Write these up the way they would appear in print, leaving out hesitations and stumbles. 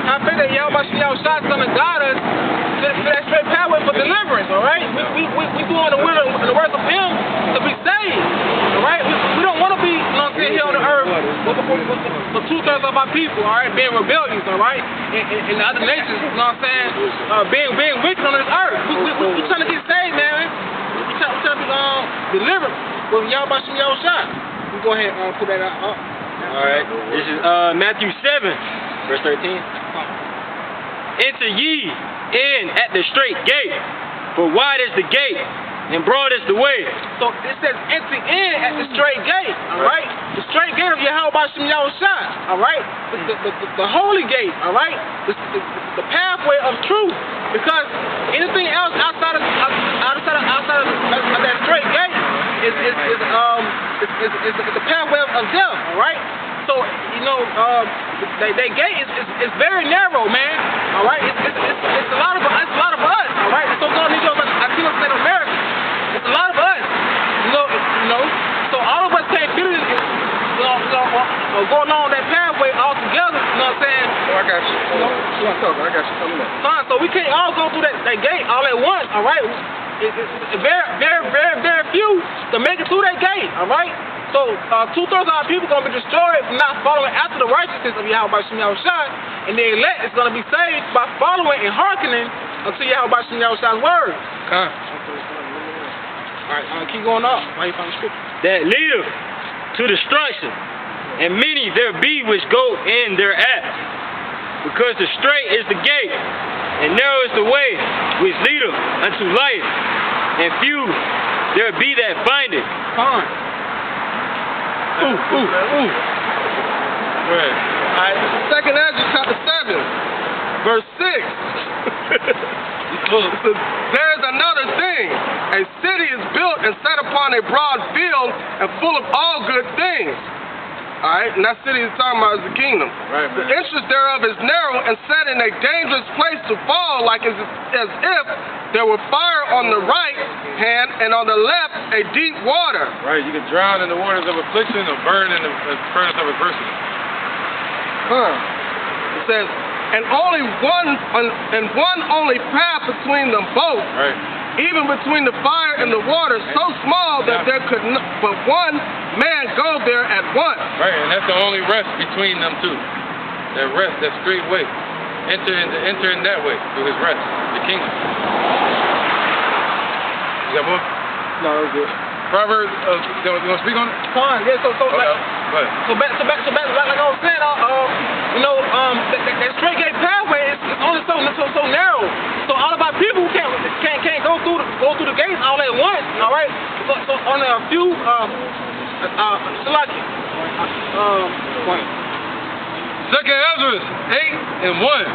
I pray that Yahweh Shah is gonna guide us to that straight pathway for deliverance. All right, we doing the will and the works of Him to be saved. All right, we don't want to be, you know what I'm saying, here on the earth for 2/3 of our people. All right, being rebellious. All right, and the other nations, you know what I'm saying, being wicked on this earth. We trying to get saved, man. We trying to be delivered with Yahweh Shah. We go ahead and put that up. Alright, this is Matthew 7, verse 13. Enter ye in at the straight gate, for wide is the gate, and broad is the way. So it says enter in at the straight gate, alright? The straight gate of Yahweh Shah, alright? The holy gate, alright? The pathway of truth. Because anything else outside of that straight gate is the pathway of death, alright? So, you know, that gate is very narrow, man. Alright? It's a lot of us, alright? So going to Latino State of America, it's a lot of us. You know, so all of us can't fit it, go along that pathway all together, you know what I'm saying? Oh, I got you. I got you coming up. Fine, so we can't all go through that gate all at once, alright? It's very few to make it through that gate, alright? So 2/3 of our people are going to be destroyed for not following after the righteousness of Yahweh Shah, and the elect is going to be saved by following and hearkening unto Yahweh Shah's word. Alright, keep going up. Why you find the scripture? That leadeth to destruction, and many there be which go in thereat. Because the straight is the gate, and narrow is the way which leadeth unto life, and few there be that find it. Fine. Right. Alright, this is 2nd Ezra chapter 7, verse 6. It says, there is another thing. A city is built and set upon a broad field and full of all good things. Alright, and that city is talking about is the kingdom. Right, the entrance thereof is narrow and set in a dangerous place to fall, like as if there were fire on the right hand and on the left a deep water. Right, you can drown in the waters of affliction or burn in the furnace of adversity. It says, and one only path between them both. Right. Even between the fire and the water, so small that there could but one man go there at once. Right, and that's the only rest between them two. That rest, that straight way. Enter in that way, through his rest, the kingdom. You got more? No, that was good. Proverbs, you want to speak on it? Fine, yeah, so Okay. back, like I was saying, you know, that straight gate pathway is only so narrow. So all of our people can't go through the gates all at once. All right. So only a few. Second Ezra 8:1.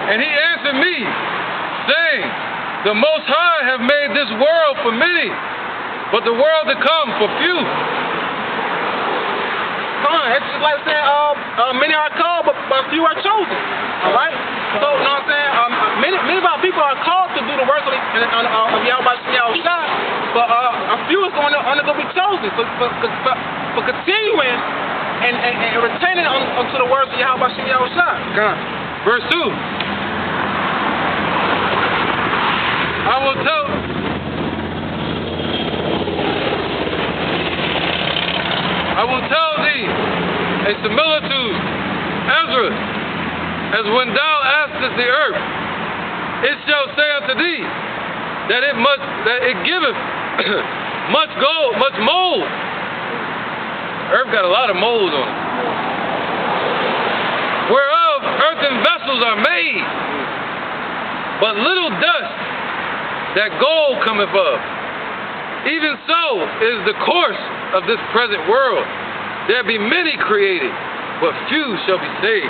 And he answered me, saying, the Most High have made this world for many, but the world to come for few. Fine, it's just like saying, many are called, but few are chosen. All right. So you know what I'm saying? Many of our people are called to do the work of Yahweh Shah, but a few is only going to be chosen for continuing and retaining unto the words of Yahweh Shah. Verse 2. I will tell thee a similitude, Ezra, as when thou askest the earth, it shall say unto thee that it giveth much gold, much mold. Earth got a lot of mold on it. Whereof earthen vessels are made, but little dust that gold cometh of. Even so is the course of this present world. There be many created, but few shall be saved.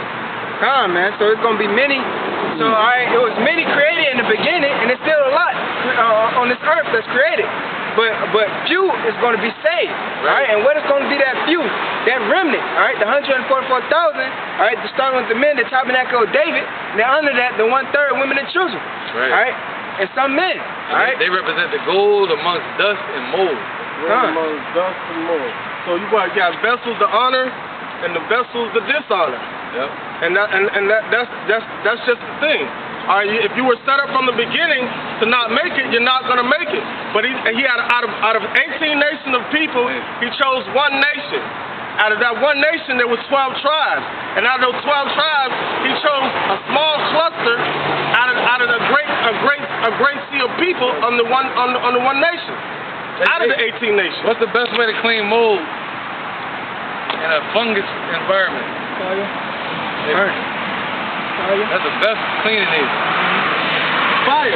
Come on, man. So it's gonna be many. So it was many created in the beginning, and it's still a lot on this earth that's created. But few is going to be saved, all right? And what is going to be that few? That remnant, all right? The 144,000, all right? Starting with the men, the tabernacle of David, and then under that, the 1/3 women and children, right? All right? And some men, all right? They represent the gold amongst dust and mold. Amongst dust and mold. So you got vessels to honor, and the vessels the dishonor. Yep. That's just the thing. All right, if you were set up from the beginning to not make it, you're not gonna make it. But he had out of 18 nations of people, he chose one nation. Out of that one nation, there was 12 tribes, and out of those 12 tribes, he chose a small cluster out of a great sea of people on the one nation. Out of the 18 nations. What's the best way to clean mold in a fungus environment? Fire. That's the best cleaning agent. Fire.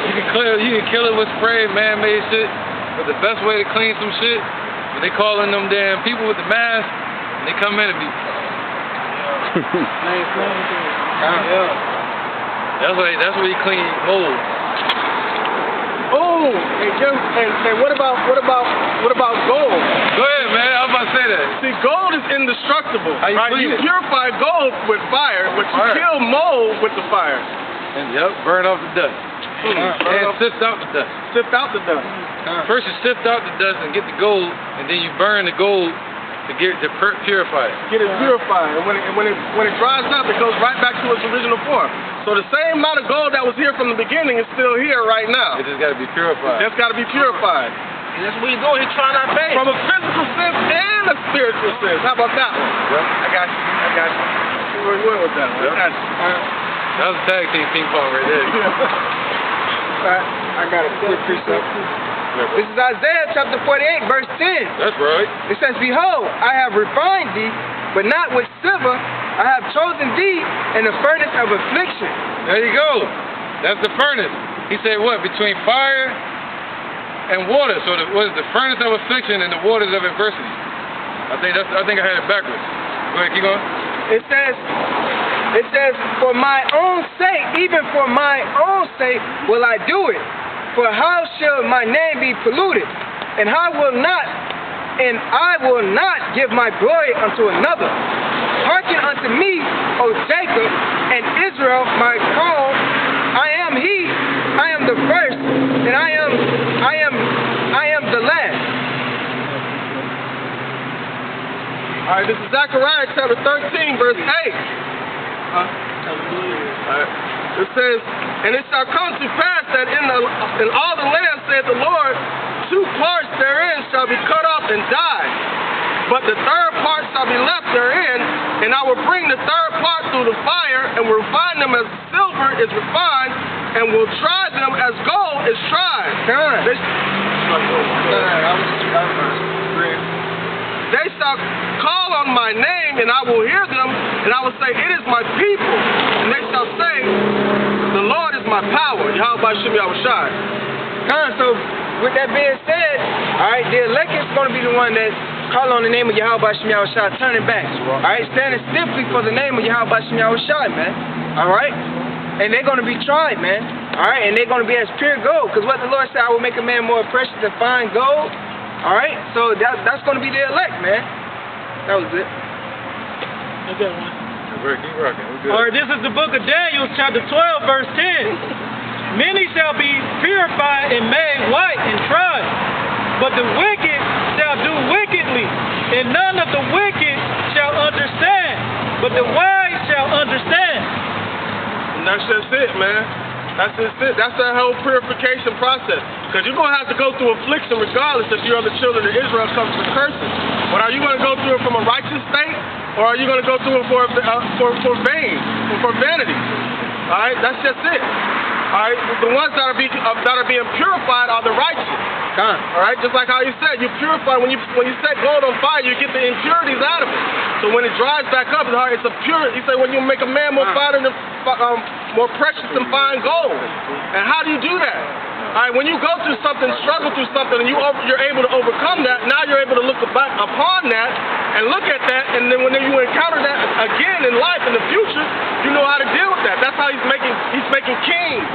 You can kill it with spray, man-made shit. But the best way to clean some shit, when they calling them damn people with the mask, and they come in and be. That's where you clean mold. Oh, and what about gold? Go ahead, man. I was about to say that. See, gold is indestructible. How you clean You it? purify gold with fire, but you kill mold with the fire. And burn off the dust. And sift out the dust. Sift out the dust. First you sift out the dust and get the gold, and then you burn the gold to purify it. Get it purified, and when it dries up, it goes right back to its original form. So the same amount of gold that was here from the beginning is still here right now. It just got to be purified. It's got to be purified. And that's what he's doing. He's trying our best. From a physical sense and a spiritual sense. How about that one? Yep. I got you. Where we went with that one? Yep. I got you. That was a tag team ping pong right there. I got a quick precept. This is Isaiah chapter 48, verse 10. That's right. It says, "Behold, I have refined thee, but not with silver. I have chosen thee in the furnace of affliction." There you go. That's the furnace. He said what? Between fire and water. So what is the furnace of affliction and the waters of adversity? I think I had it backwards. Go ahead, keep going. It says, "For my own sake, even for my own sake will I do it. For how shall my name be polluted? And I will not give my glory unto another. Hearken unto me, O Jacob, and Israel, my call. I am he, I am the first, and I am the last." All right, this is Zechariah chapter 13, verse 8. It says, "And it shall come to pass that in all the land, saith the Lord, 2 parts therein shall be cut off and die, but the third part shall be left therein, and I will bring the third part through the fire, and will refine them as silver is refined, and will try them as gold is tried. They shall call on my name, and I will hear them, and I will say, It is my people. And they shall say, The Lord is my power. Yahweh Shem Yahushai. So, with that being said, all right, the elect is going to be the one that call on the name of Yahweh Shem Yahushai, turning back. All right, standing stiffly for the name of Yahweh Shem Yahushai, man. All right? And they're going to be tried, man. All right? And they're going to be as pure gold. Because what the Lord said, I will make a man more precious than fine gold. All right? So that's going to be the elect, man. That was it. I got one. Keep rocking. We're good. All right, this is the book of Daniel, chapter 12, verse 10. "Many shall be purified and made white and tried, but the wicked shall do wickedly, and none of the wicked shall understand, but the wise shall understand." And that's just it, man. That's just it. That's that whole purification process. Because you're going to have to go through affliction regardless if you're of the children of Israel comes to curses. But are you going to go through it from a righteous state? Or are you going to go through it for vain, for vanity? All right, that's just it. All right, the ones that are being purified are the righteous. All right, just like how you said, you purify when you set gold on fire, you get the impurities out of it. So when it dries back up, it's a pure. You say when you make a man more finer than more precious than fine gold. And how do you do that? All right, when you go through something, struggle through something, and you're able to overcome that, now you're able to look back upon that and look at that, and then when you encounter that again in life in the future, you know how to deal with that. That's how he's making kings,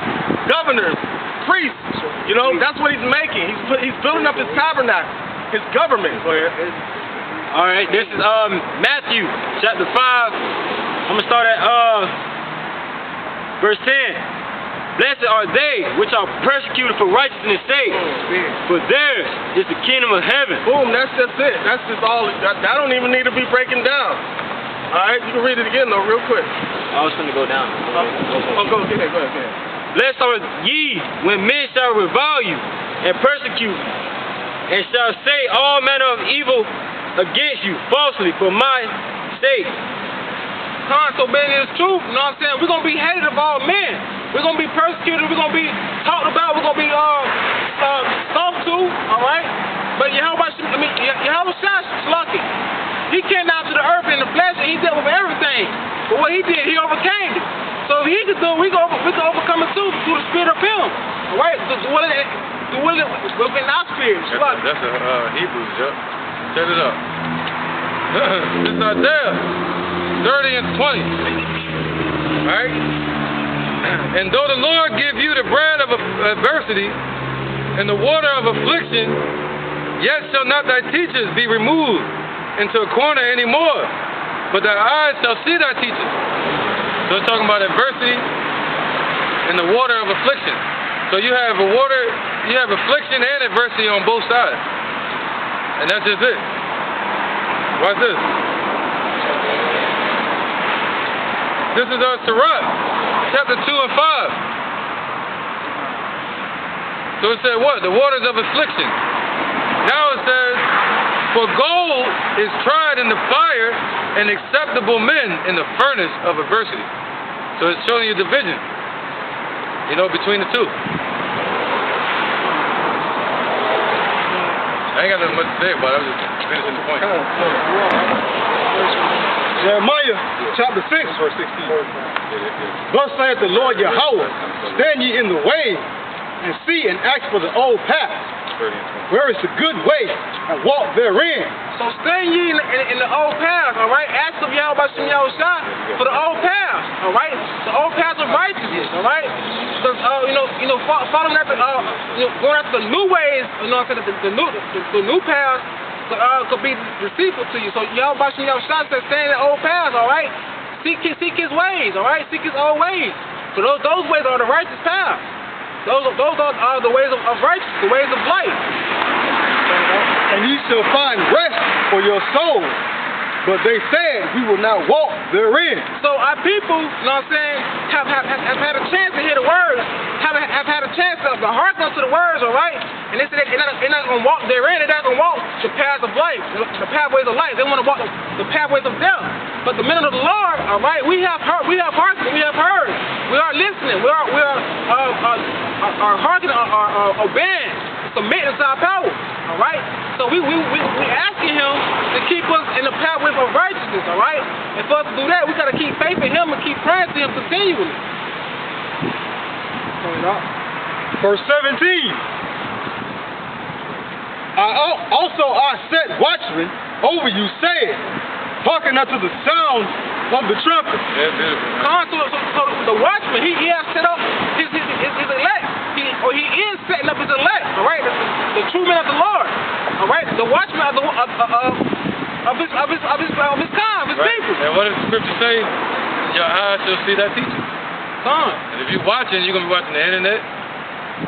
governors, priests. You know, that's what he's making. He's building up his tabernacle, his government. Go ahead. All right, this is Matthew chapter 5. I'm gonna start at verse 10. Blessed are they which are persecuted for righteousness' sake, for theirs is the kingdom of heaven. Boom, that's just it. That's just all. That don't even need to be breaking down. All right, you can read it again though, real quick. I was going to go down. Go ahead. Blessed are ye when men shall revile you and persecute you, and shall say all manner of evil against you falsely for my sake. So man, it's true, you know what I'm saying? We're going to be hated of all men. We're going to be persecuted. We're going to be talked about. We're going to be talked to, all right? But Yahweh Shai is lucky. He came down to the earth in the flesh and he dealt with everything. But what he did, he overcame it. So if he could do it, we can overcome it too through the spirit of him, all right? Within our spirit. That's Hebrews, yep. Check it out. This is Isaiah 30 and 20. Alright? And though the Lord give you the bread of adversity and the water of affliction, yet shall not thy teachers be removed into a corner anymore, but thy eyes shall see thy teachers. So it's talking about adversity and the water of affliction. So you have affliction and adversity on both sides. And that's just it. Watch this. This is Sirach, chapter 2 and 5. So it said what? The waters of affliction. Now it says, for gold is tried in the fire, and acceptable men in the furnace of adversity. So it's showing you division, between the two. I ain't got nothing much to say about it. I'm just finishing the point. Jeremiah chapter 6, verse 16. Thus saith the Lord Yahweh, stand ye in the way, and see and ask for the old path, where is the good way, and walk therein. So stand ye in the old path, all right? Ask of Yahweh Shai for the old path, all right? The old path of righteousness, all right? Because following after, going after the new ways, the new path could be deceitful to you. So Yahweh Shai says, stand in the old path, all right? Seek his ways, all right? Seek his old ways. So those ways are the righteous path. Those are the ways of righteousness, the ways of life. And ye shall find rest for your souls. But they said, we will not walk therein. So our people, have had a chance to hear the words, have had a chance to hearken unto the words, all right? And they said they're not going to walk therein. They're not going to walk the paths of life, the pathways of life. They want to walk the pathways of death. But the men of the Lord, all right, we have hearkened, we have heard. We are listening. We are hearkening, are obeying, submitting to our power, all right? So we asking him to keep us in the pathway of righteousness, all right? And for us to do that, we got to keep faith in him and keep praying to him continually. Verse 17. I set watchmen over you, saying, hearken unto the sound of the trumpet. So the watchman, he has set up his elect. He is setting up his elect, all right? The true men of the Lord, all right? The watchman of his kind, of his people. And what does the scripture say? Your eyes shall see that teaching. And if you're watching, you're going to be watching the internet.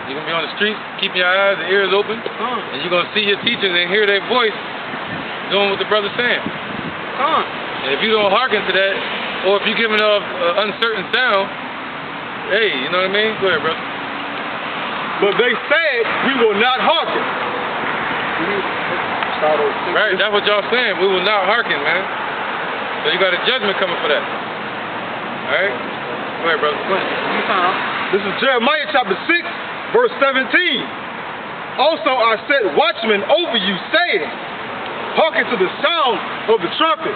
You're going to be on the streets, keeping your eyes and ears open. And you're going to see your teachers and hear their voice doing what the brother's saying. And if you don't hearken to that, or if you're giving off uncertain sound, hey, you know what I mean? Go ahead, brother. But they said, we will not hearken. Right, that's what y'all saying. We will not hearken, man. So you got a judgment coming for that. Alright? Go ahead, brother. Go ahead. This is Jeremiah chapter 6, verse 17. Also I set watchmen over you, saying, hearken to the sound of the trumpet.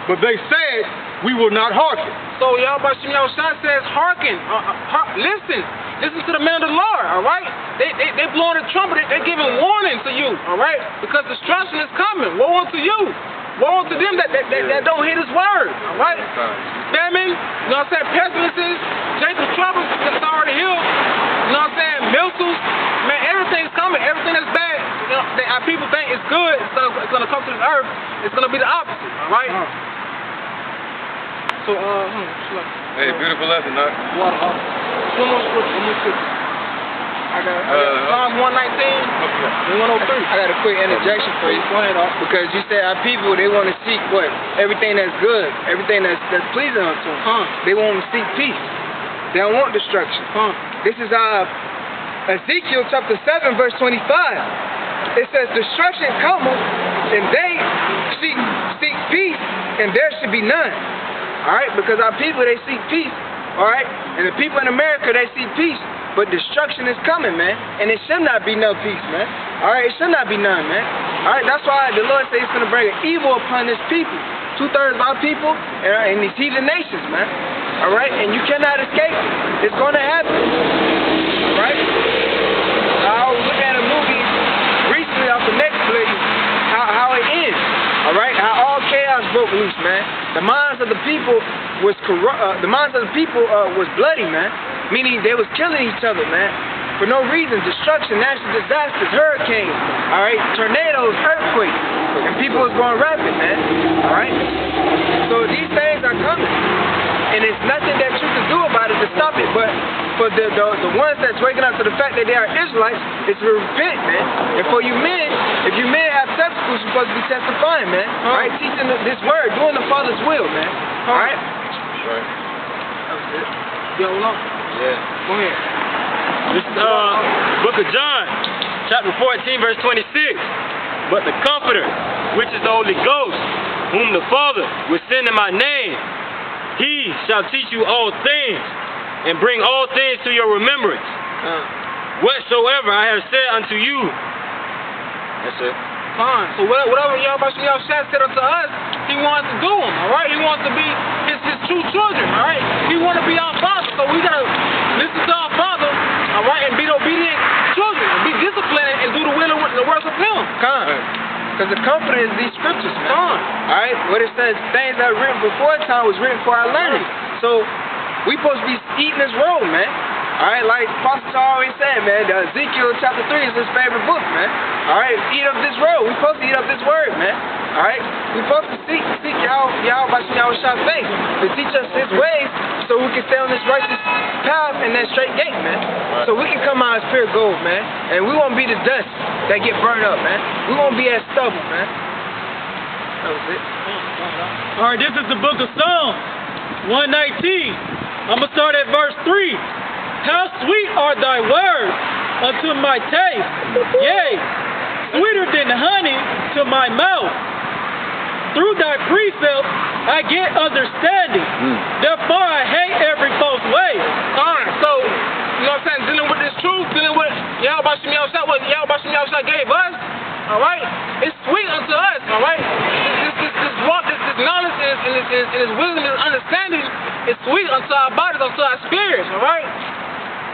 But they said, we will not hearken. So Yahweh Shai says, hearken, listen to the men of the Lord, all right? They blowing the trumpet, they're giving warning to you, all right? Because destruction is coming. Woe unto you. Woe unto them that don't hear his word, all right? Famine, you know what I'm saying? Pestilences, Jacob's troubles that's already healed. You know what I'm saying? Mildews, man, everything's coming. Everything that's bad, that our people think is good, it's gonna come to this earth. It's gonna be the opposite, all right? So, hey, beautiful lesson, Doc. One more scripture. I got Psalms 119 and 103. I got a quick interjection for you. Go ahead, Because you said our people, they want to seek what? Everything that's good, everything that's pleasing unto them. They want to seek peace. They don't want destruction. This is Ezekiel chapter 7, verse 25. It says, destruction cometh, and they seek peace, and there should be none. Alright? Because our people, they seek peace. Alright? And the people in America, they seek peace. But destruction is coming, man. And it should not be no peace, man. Alright? It should not be none, man. Alright? That's why the Lord says he's going to bring an evil upon his people. 2/3 of our people and these heathen nations, man. Alright? And you cannot escape it. It's going to happen. Alright? I was looking at a movie recently off of Netflix, how it ends. Alright? How all chaos broke loose, man. The minds of the people was was bloody, man. Meaning they was killing each other, man. For no reason. Destruction, natural disasters, hurricanes, alright, tornadoes, earthquakes. And people was going rapid, man. Alright? So these things are coming. And it's nothing that you can do about it to stop it. But for the ones that's waking up to the fact that they are Israelites, it's to repent, man. And for you men, if you men have testicles, you're supposed to be testifying, man. Alright? Teaching this word, doing the Father's will, man. Alright? Right. That was it. Yo, hold on. Yeah. Go ahead. This is Book of John, chapter 14, verse 26. But the Comforter, which is the Holy Ghost, whom the Father will send in my name, he shall teach you all things, and bring all things to your remembrance. Whatsoever I have said unto you. That's it. Fine. So whatever Yahweh said unto us, he wants to do them, alright? He wants to be his true children, alright? He wants to be our Father, so we got to listen to our Father, alright, and be the obedient children, and be disciplined, and do the will and the works of him. Because the Comforter is these scriptures, man. Alright? What it says, things that were written before time was written for our learning. So, we supposed to be eating this roll, man. Alright, like Pastor always said, man, Ezekiel chapter 3 is his favorite book, man. Alright, eat up this roll. We supposed to eat up this word, man. Alright? We supposed to seek Yahweh by Shah's face to teach us his ways so we can stay on this righteous path and that straight gate, man. So we can come out as pure gold, man. And we won't be the dust that get burned up, man. We won't be as stubble, man. That was it. Alright, this is the book of Psalms, 119. I'm going to start at verse 3. How sweet are thy words unto my taste, yea, sweeter than honey to my mouth. Through thy precepts I get understanding, therefore I hate every false way. Alright, so, you know what I'm saying, dealing with this truth, dealing with Yahweh what Yahweh gave us, alright, it's sweet unto us, alright? This knowledge and this wisdom and understanding is sweet unto our bodies, unto our spirits, alright?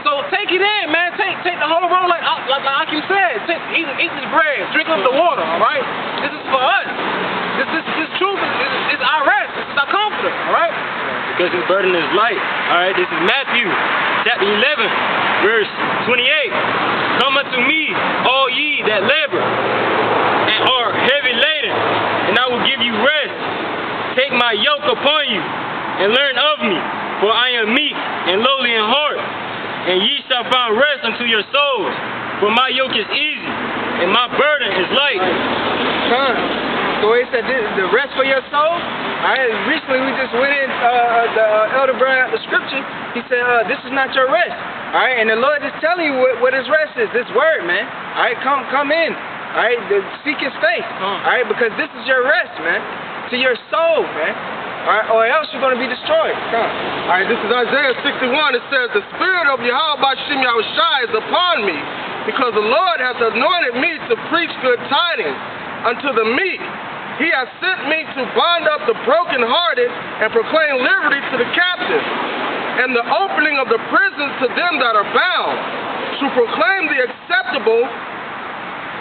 So take it in, man. Take the whole roll like Akim said. Eat this bread, drink up the water, alright? This is for us. This truth is our rest. This is our comforter, alright? Because his burden is light. Alright, this is Matthew chapter 11, verse 28. Come unto me, all ye that labor and are heavy laden, and I will give you rest. Take my yoke upon you, and learn of me, for I am meek and lowly in heart, and ye shall find rest unto your souls. For my yoke is easy, and my burden is light. So he said, the rest for your soul. Recently we just went in, the elder brought out the scripture. He said, this is not your rest. Alright, and the Lord is telling you what his rest is. This word, man. Alright, come in. Alright, seek his face. Alright, because this is your rest, man. To your soul, man. Alright, or else you're going to be destroyed. Alright, this is Isaiah 61. It says, the Spirit of Yahweh is upon me, because the Lord hath anointed me to preach good tidings unto the meek. He hath sent me to bind up the brokenhearted and proclaim liberty to the captives, and the opening of the prisons to them that are bound, to proclaim the acceptable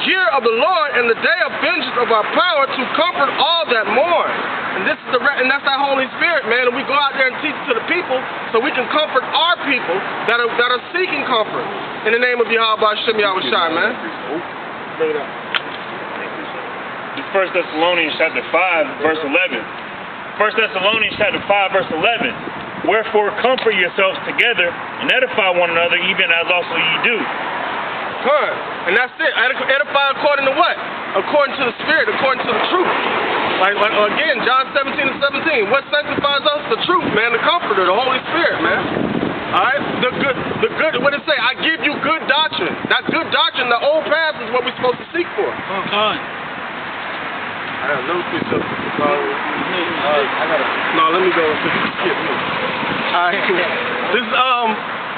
year of the Lord and the day of vengeance of our power, to comfort all that mourn. And this is that's our Holy Spirit, man. And we go out there and teach to the people so we can comfort our people that are seeking comfort. In the name of Yahweh Shem Yahushai, man. Bring it up. 1 Thessalonians chapter 5, verse 11. 1 Thessalonians chapter 5, verse 11. Wherefore comfort yourselves together and edify one another, even as also ye do. Huh. And that's it. Edify according to what? According to the Spirit, according to the truth. Like again, John 17:17. What sanctifies us? The truth, man. The Comforter, the Holy Spirit, man. All right. The good. What did it say? I give you good doctrine. That good doctrine, the old path, is what we're supposed to seek for. I have no picture. No, let me go and skip me. All right.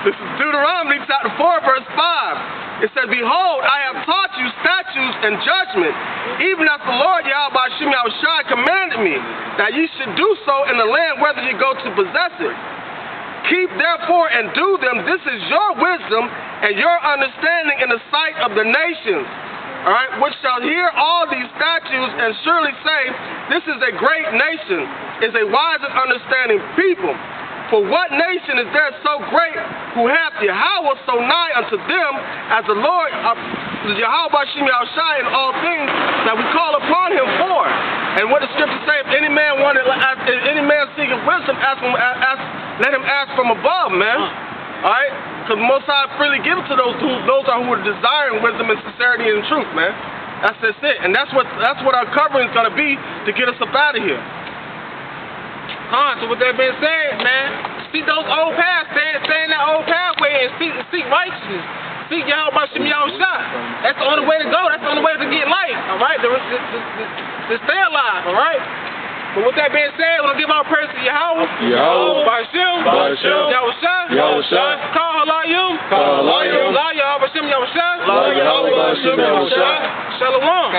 This is Deuteronomy chapter 4, verse 5. It says, behold, I have taught you statutes and judgment, even as the Lord Yahweh Bashim Yahushai commanded me, that ye should do so in the land whether ye go to possess it. Keep therefore and do them. This is your wisdom and your understanding in the sight of the nations. All right, which shall hear all these statutes and surely say, this is a great nation, is a wise and understanding people. For what nation is there so great who hath Yahweh so nigh unto them as the Lord Yahweh Bashim Yahushai in all things that we call upon him for? And what the scripture say, if any man seeketh wisdom, let him ask from above, man. All right? Because the Most High freely give it to those who are desiring wisdom and sincerity and truth, man. That's it. And that's what our covering is going to be to get us up out of here. So with that being said, man, seek those old paths, stay in that old pathway and seek righteousness. Seek Yahweh Bashim Yahushai. That's the only way to go. That's the only way to get life, all right? To stay alive, all right? But with that being said, we're going to give our praise to Yahweh. Bashim. Yahushai. Call Halayim. Yahweh Bashim Yahushai. Shalom.